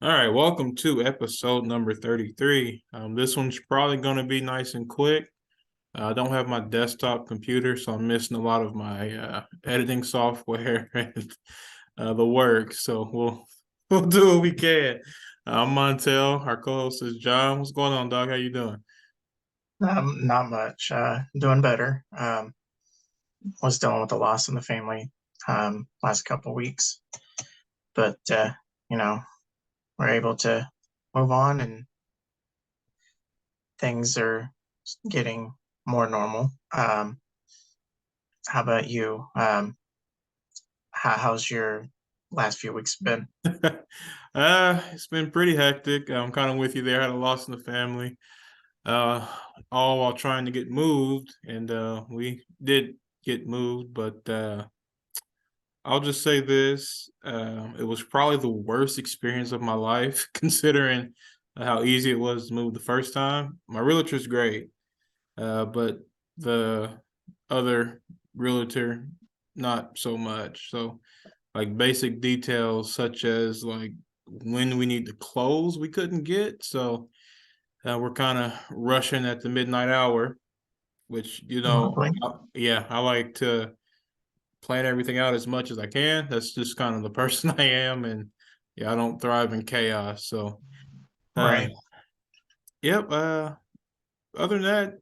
All right, welcome to episode number 33. This one's probably going to be nice and quick. I don't have my desktop computer, so I'm missing a lot of my editing software and the work. So we'll do what we can. I'm Montel. Our co-host is John. What's going on, dog? How you doing? Not much. Doing better. Was dealing with the loss in the family last couple weeks, but you know, we're able to move on, and things are getting more normal. How about you? How's your last few weeks been? It's been pretty hectic. I'm kind of with you there. I had a loss in the family, uh, all while trying to get moved, and we did get moved, but I'll just say this: it was probably the worst experience of my life, considering how easy it was to move the first time. My realtor's great, but the other realtor, not so much. So, like basic details such as like when we need to close, we couldn't get. So we're kind of rushing at the midnight hour, which Lovely. yeah, I like to plan everything out as much as I can. That's just kind of the person I am, and yeah, I don't thrive in chaos. So, uh, Right. yep. Other than that,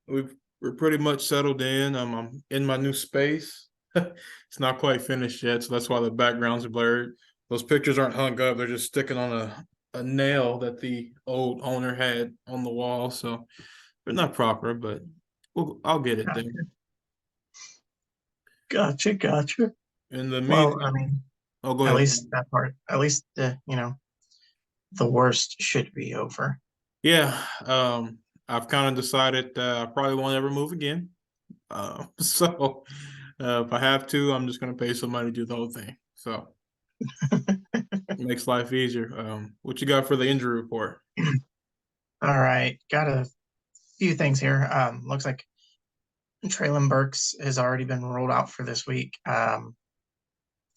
we're pretty much settled in. I'm in my new space. It's not quite finished yet, so that's why the backgrounds are blurred. Those pictures aren't hung up; they're just sticking on a nail that the old owner had on the wall. So they're not proper, but I'll get it there. Gotcha. In the Well, I meantime, mean, oh, go at ahead. least that part, at least the worst should be over. Yeah, I've kind of decided I probably won't ever move again. So if I have to, I'm just gonna pay somebody to do the whole thing. So it makes life easier. What you got for the injury report? All right, got a few things here. Looks like Traylon Burks has already been ruled out for this week.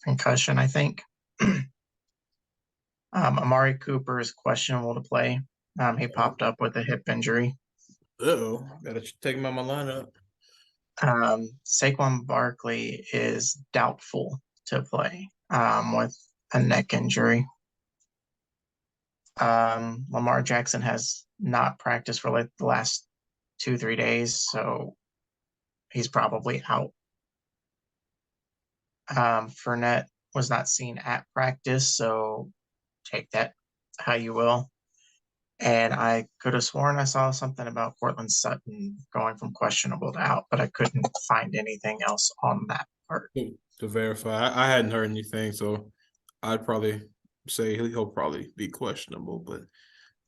Concussion, I think. Amari Cooper is questionable to play. He popped up with a hip injury. Oh, gotta take him out my lineup. Saquon Barkley is doubtful to play with a neck injury. Lamar Jackson has not practiced for like the last 2, 3 days, so he's probably out. Fournette was not seen at practice, so take that how you will. And I could have sworn I saw something about Cortland Sutton going from questionable to out, but I couldn't find anything else on that part. To verify. I hadn't heard anything, so I'd probably say he'll probably be questionable, but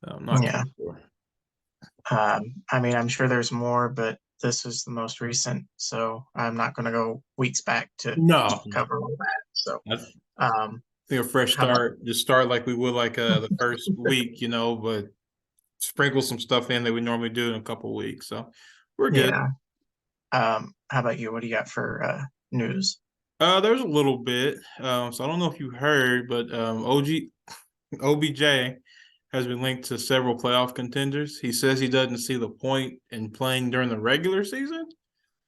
I'm not Yeah. quite sure. I mean, I'm sure there's more, but this is the most recent, so I'm not going to go weeks back to No, cover all that. So, I um, think a fresh how about start, just start like we would like the first week, but sprinkle some stuff in that we normally do in a couple of weeks. So we're good. yeah? How about you? What do you got for news? There's a little bit. So I don't know if you heard, but OBJ has been linked to several playoff contenders. He says he doesn't see the point in playing during the regular season.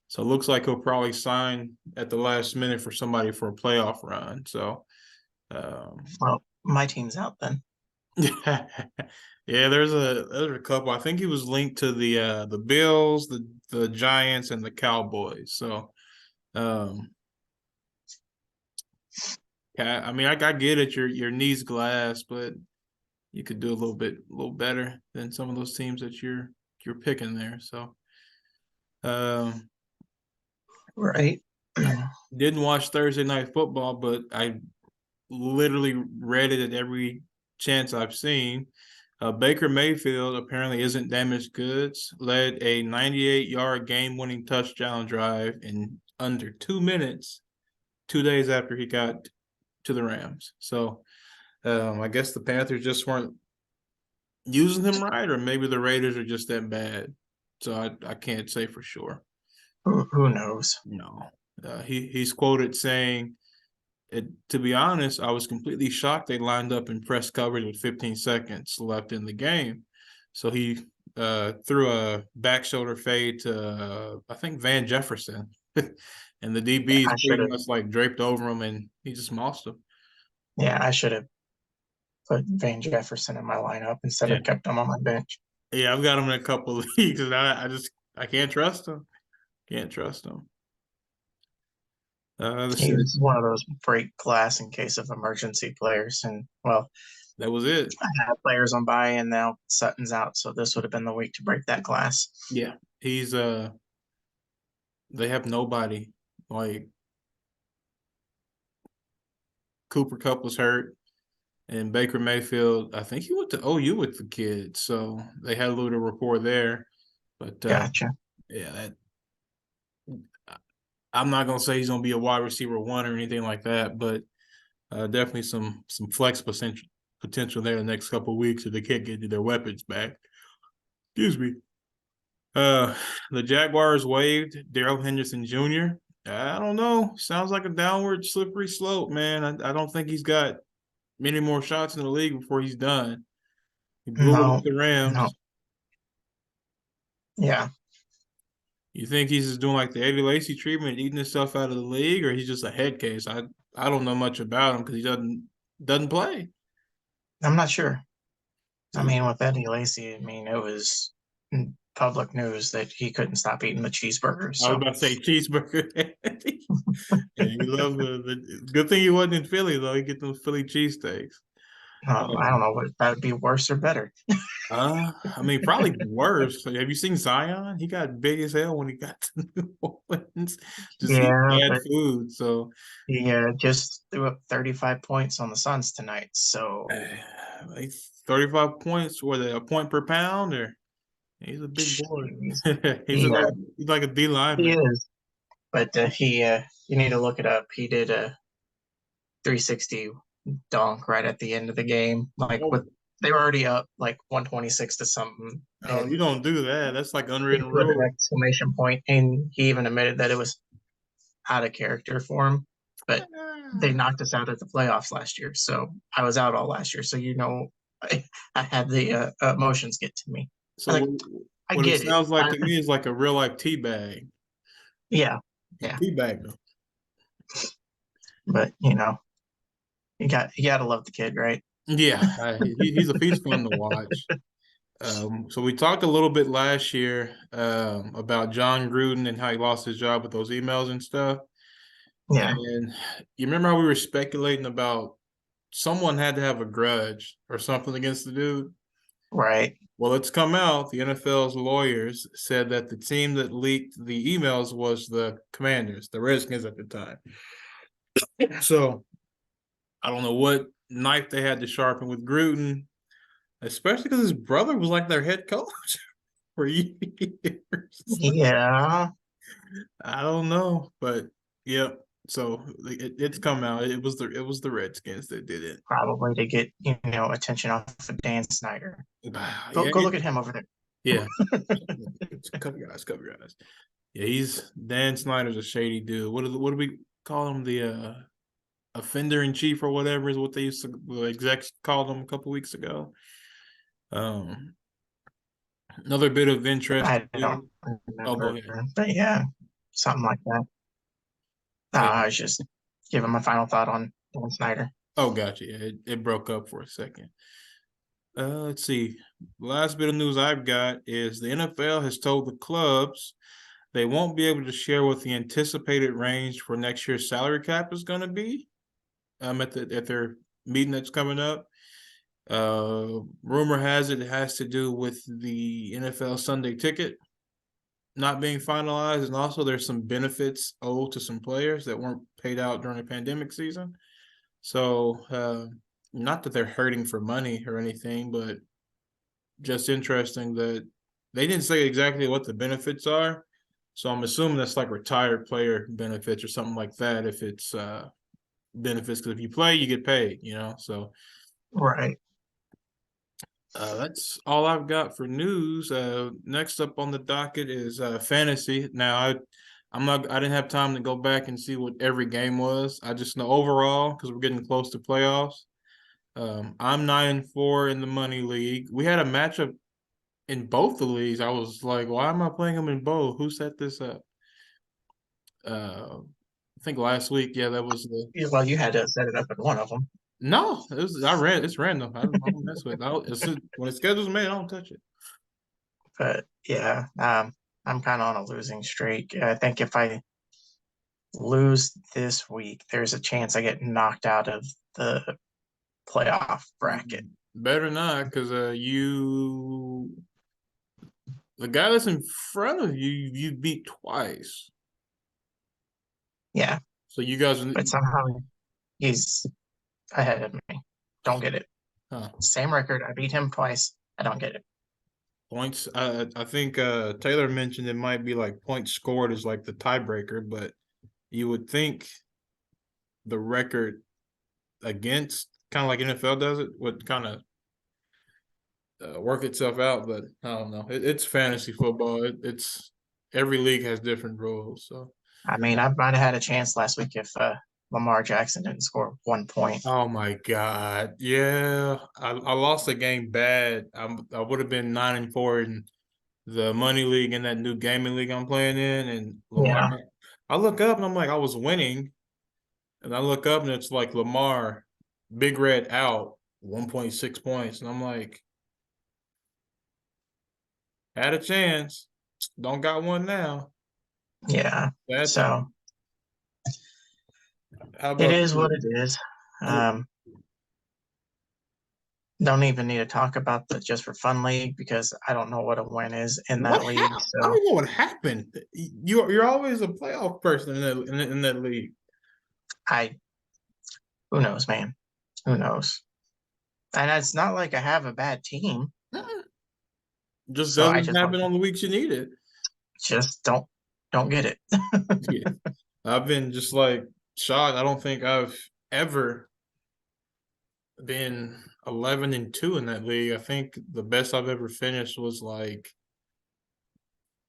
So it looks like he'll probably sign at the last minute for somebody for a playoff run. So Well, my team's out then. yeah, yeah. There's a couple. I think he was linked to the Bills, the Giants, and the Cowboys. So yeah, I mean, I get it. Your knees glass, but you could do a little better than some of those teams that you're picking there. So, um, Right. I didn't watch Thursday Night Football, but I literally read it at every chance I've seen. Baker Mayfield apparently isn't damaged goods. Led a 98-yard game-winning touchdown drive in under 2 minutes, 2 days after he got to the Rams. So I guess the Panthers just weren't using him right, or maybe the Raiders are just that bad. So I can't say for sure. Who knows? No, he's quoted saying to be honest, I was completely shocked they lined up in press coverage with 15 seconds left in the game. So he threw a back shoulder fade to I think Van Jefferson, and the DBs I should pretty have. much like draped over him, and he just mossed him. Yeah, I should have put Van Jefferson in my lineup instead Yeah, of kept him on my bench. yeah, I've got him in a couple of leagues, and I can't trust him. Can't trust him. Let's see. He was one of those break glass in case of emergency players. And well, That was it. I had players on by, and now Sutton's out, so this would have been the week to break that glass. Yeah, he's they have nobody. Like Cooper Kupp was hurt, and Baker Mayfield, I think he went to OU with the kids, so they had a little rapport there. But Gotcha. yeah, that I'm not gonna say he's gonna be a wide receiver one or anything like that, but definitely some flex potential there the next couple of weeks if they can't get their weapons back. Excuse me. The Jaguars waived Daryl Henderson Jr. I don't know. Sounds like a downward slippery slope, man. I don't think he's got many more shots in the league before he's done. He blew it with No, the no. Rams. Yeah. You think he's just doing like the Eddie Lacy treatment, eating himself out of the league, or he's just a head case? I don't know much about him because he doesn't play. I'm not sure. I Yeah. mean, with Eddie Lacy, I mean, it was public news that he couldn't stop eating the cheeseburgers. I was So about to say cheeseburger. Yeah, he loves the good thing he wasn't in Philly though. He get those Philly cheesesteaks. I don't know what that would be worse or better. I mean, probably worse. Have you seen Zion? He got big as hell when he got to New Orleans. Just eat Yeah, bad but food. So, he just threw up 35 points on the Suns tonight. So like 35 points, or a point per pound, or he's a big boy. jeez, He's he's like a D he lineman. is. But you need to look it up. He did a 360 dunk right at the end of the game. Like Oh, with they were already up like 126 to something, oh, you and don't do that. That's like he unwritten put an rule. exclamation point, and he even admitted that it was out of character for him. But they knocked us out at the playoffs last year, so I was out all last year. So I had the emotions get to me. I So like I what it get it. sounds like to me is like a real life tea bag. Yeah, He yeah. teabagged them. But you got to love the kid, right? Yeah, he's fun to watch. So we talked a little bit last year about John Gruden and how he lost his job with those emails and stuff. Yeah, And you remember how we were speculating about someone had to have a grudge or something against the dude? right. Well, it's come out. The NFL's lawyers said that the team that leaked the emails was the Commanders, the Redskins at the time. So I don't know what knife they had to sharpen with Gruden, especially because his brother was like their head coach for years. Yeah, I don't know, but yep. So it's come out. It was the Redskins that did it. probably to get attention off of Dan Snyder. Go Yeah, go look at him over there. yeah. Cover your eyes, cover your eyes. Yeah, he's Dan Snyder's a shady dude. What do we call him? The offender in chief or whatever is what they used to the execs called him a couple weeks ago. Um, another bit of interest. I don't Oh, go remember, ahead. but yeah, something like that. Yeah. I was just giving my final thought on Dan Snyder. Oh, gotcha. Yeah, it broke up for a second. Let's see. Last bit of news I've got is the NFL has told the clubs they won't be able to share what the anticipated range for next year's salary cap is going to be. At their meeting that's coming up. Rumor has it has to do with the NFL Sunday ticket not being finalized, and also there's some benefits owed to some players that weren't paid out during the pandemic season. So, not that they're hurting for money or anything, but just interesting that they didn't say exactly what the benefits are. So I'm assuming that's like retired player benefits or something like that. If it's benefits, because if you play, you get paid. So Right. that's all I've got for news. Next up on the docket is fantasy. Now, I didn't have time to go back and see what every game was. I just know overall, because we're getting close to playoffs. I'm 9-4 in the money league. We had a matchup in both the leagues. I was like, why am I playing them in both? Who set this up? I think last week. Yeah, that was the Well, you had to set it up in one of them. no. It's random. I don't mess with it. When it's scheduled made, I don't touch it. But yeah, I'm kind of on a losing streak. I think if I lose this week, there's a chance I get knocked out of the playoff bracket. Better not, because the guy that's in front of you beat twice. Yeah, So you guys, but somehow he's ahead of me. Don't get it. huh, Same record. I beat him twice. I don't get it. points. I think Taylor mentioned it might be like points scored is like the tiebreaker, but you would think the record against, kind of like NFL does it, would kind of work itself out. But I don't know. It's fantasy football. It's every league has different rules. So. I mean, I might have had a chance last week if Lamar Jackson didn't score 1 point. Oh my God. Yeah. I lost the game bad. I would have been 9-4 in the money league and that new gaming league I'm playing in. And Yeah, Lamar, I look up and I'm like, I was winning. And I look up and it's like Lamar, Big Red out, 1.6 points. And I'm like, had a chance. Don't got one now. yeah. Bad So time. How it about is what you? it is. Um, don't even need to talk about the just for fun league because I don't know what a win is in What that league. happened? I So don't know what happened. You're always a playoff person in that league. I, who knows, man? Who knows? And it's not like I have a bad team. Just So I doesn't just happen on the weeks you need it. just don't get it. Yeah. I've been just like shocked. I don't think I've ever been 11-2 in that league. I think the best I've ever finished was like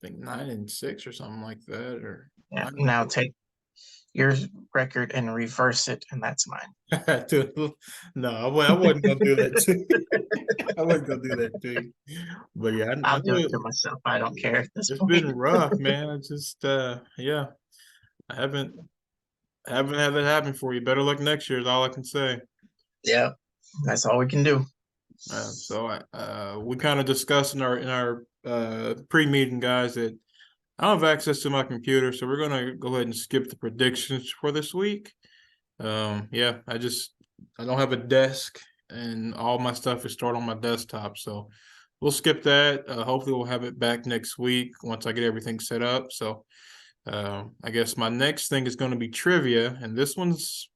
I think 9-6 or something like that, or Yeah. nine. Now take your record and reverse it, and that's mine. No, I wasn't gonna do that to you. I wasn't gonna do that to you. But yeah, I I'll do know it to myself. I don't care at this it's been point. rough, man. I just yeah, I haven't had that happen for you. Better luck next year is all I can say. Yeah, that's all we can do. We kind of discussed in our pre-meeting, guys, that I don't have access to my computer, so we're gonna go ahead and skip the predictions for this week. Yeah, I don't have a desk, and all my stuff is stored on my desktop, so we'll skip that. Hopefully, we'll have it back next week once I get everything set up. So, I guess my next thing is going to be trivia, and this one's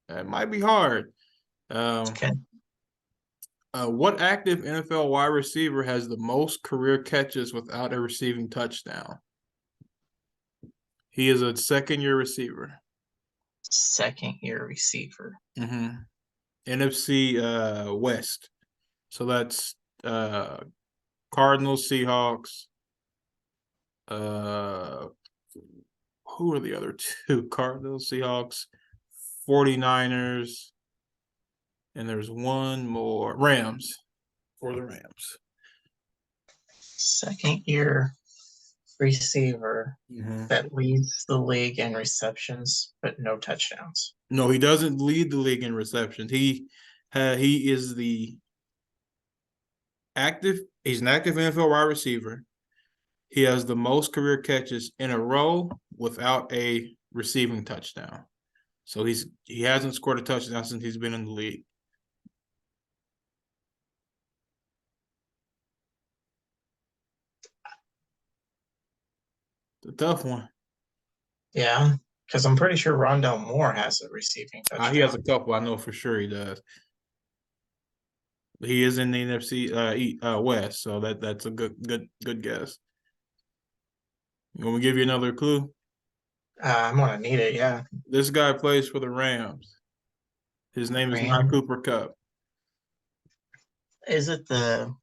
it might be hard. Um, Okay. what active NFL wide receiver has the most career catches without a receiving touchdown? He is a second-year receiver. Second year receiver. Mm-hmm. NFC West. So that's Cardinals, Seahawks. Uh, who are the other two? Cardinals, Seahawks, 49ers, and there's one more. Rams for the Rams. Second year receiver Mm-hmm. that leads the league in receptions, but no touchdowns. No, he doesn't lead the league in receptions. He is the active. He's an active NFL wide receiver. He has the most career catches in a row without a receiving touchdown. So he hasn't scored a touchdown since he's been in the league. It's a tough one. Yeah, because I'm pretty sure Rondell Moore has a receiving He has touchdown. a couple. I know for sure he does. He is in the NFC West, so that's a good guess. You want me to give you another clue? I'm gonna need it. Yeah, This guy plays for the Rams. His name is not Ram. Cooper Kupp. Is it the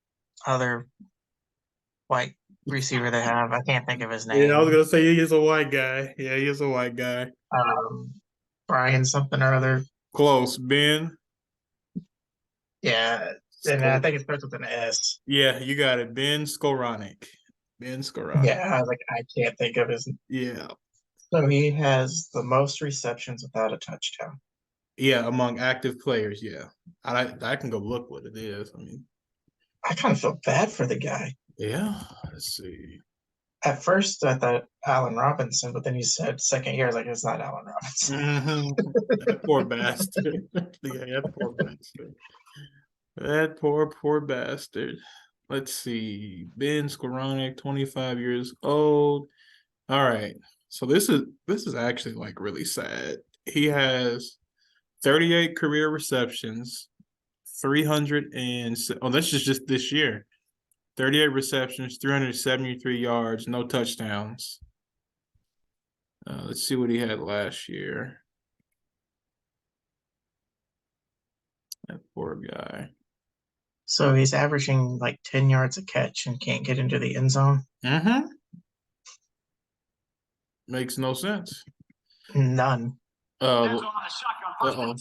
other white receiver they have. I can't think of his Yeah, I was name. gonna say he is a white guy. Yeah, he is a white guy. Um, Brian something or other. Close. Ben. Yeah, and I think it starts with an S. Yeah, you got it. Ben Skowronek. Ben Skowronek. Yeah, I was like, I can't think of his. Yeah. So he has the most receptions without a touchdown. Yeah, among active players, yeah. I can go look what it is. I mean, I kind of feel bad for the guy. yeah. Let's see. At first, I thought Allen Robinson, but then you said second year. I was like, it's not Allen Robinson. That poor bastard. Yeah, that poor bastard. That poor bastard. Let's see. Ben Skowronek, 25 years old. All right. So this is actually like really sad. He has 38 career receptions, 300 and oh, that's just this year. 38 receptions, 373 yards, no touchdowns. Let's see what he had last year. That poor guy. So he's averaging like 10 yards a catch and can't get into the end zone. Mm-hmm. Makes no sense. None. Uh-oh. But Let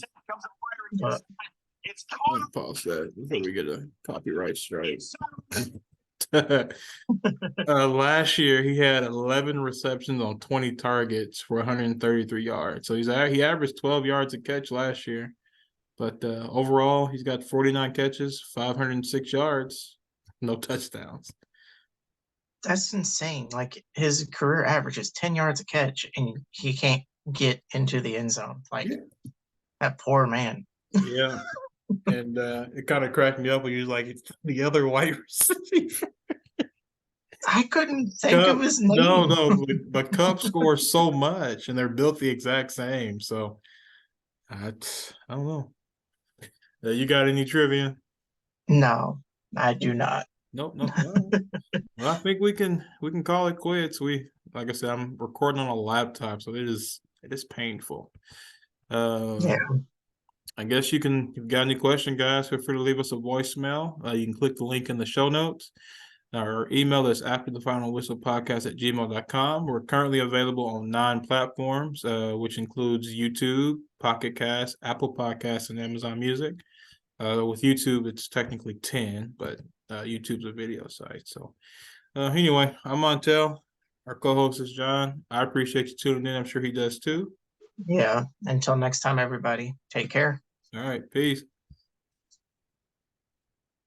me pause that before we get a copyright strike. Last year he had 11 receptions on 20 targets for 133 yards. So he averaged 12 yards a catch last year. But overall, he's got 49 catches, 506 yards, no touchdowns. that's insane. Like his career average is 10 yards a catch and he can't get into the end zone. Like that poor man. Yeah. And it kind of cracked me up when he was like, it's the other white receiver. I couldn't think of his name. No, but Cubs score so much and they're built the exact same. So I don't know. You got any trivia? No, I do not. Nope. Well, I think we can call it quits. Like I said, I'm recording on a laptop, so it is painful. Yeah. I guess if you've got any question, guys, feel free to leave us a voicemail. You can click the link in the show notes. Our email is afterthefinalwhistlepodcast@gmail.com. We're currently available on 9 platforms, which includes YouTube, Pocket Cast, Apple Podcasts, and Amazon Music. With YouTube, it's technically 10, but YouTube's a video site. So anyway, I'm Montel. Our co-host is John. I appreciate you tuning in. I'm sure he does too. Yeah. Until next time, everybody, take care. All right, peace.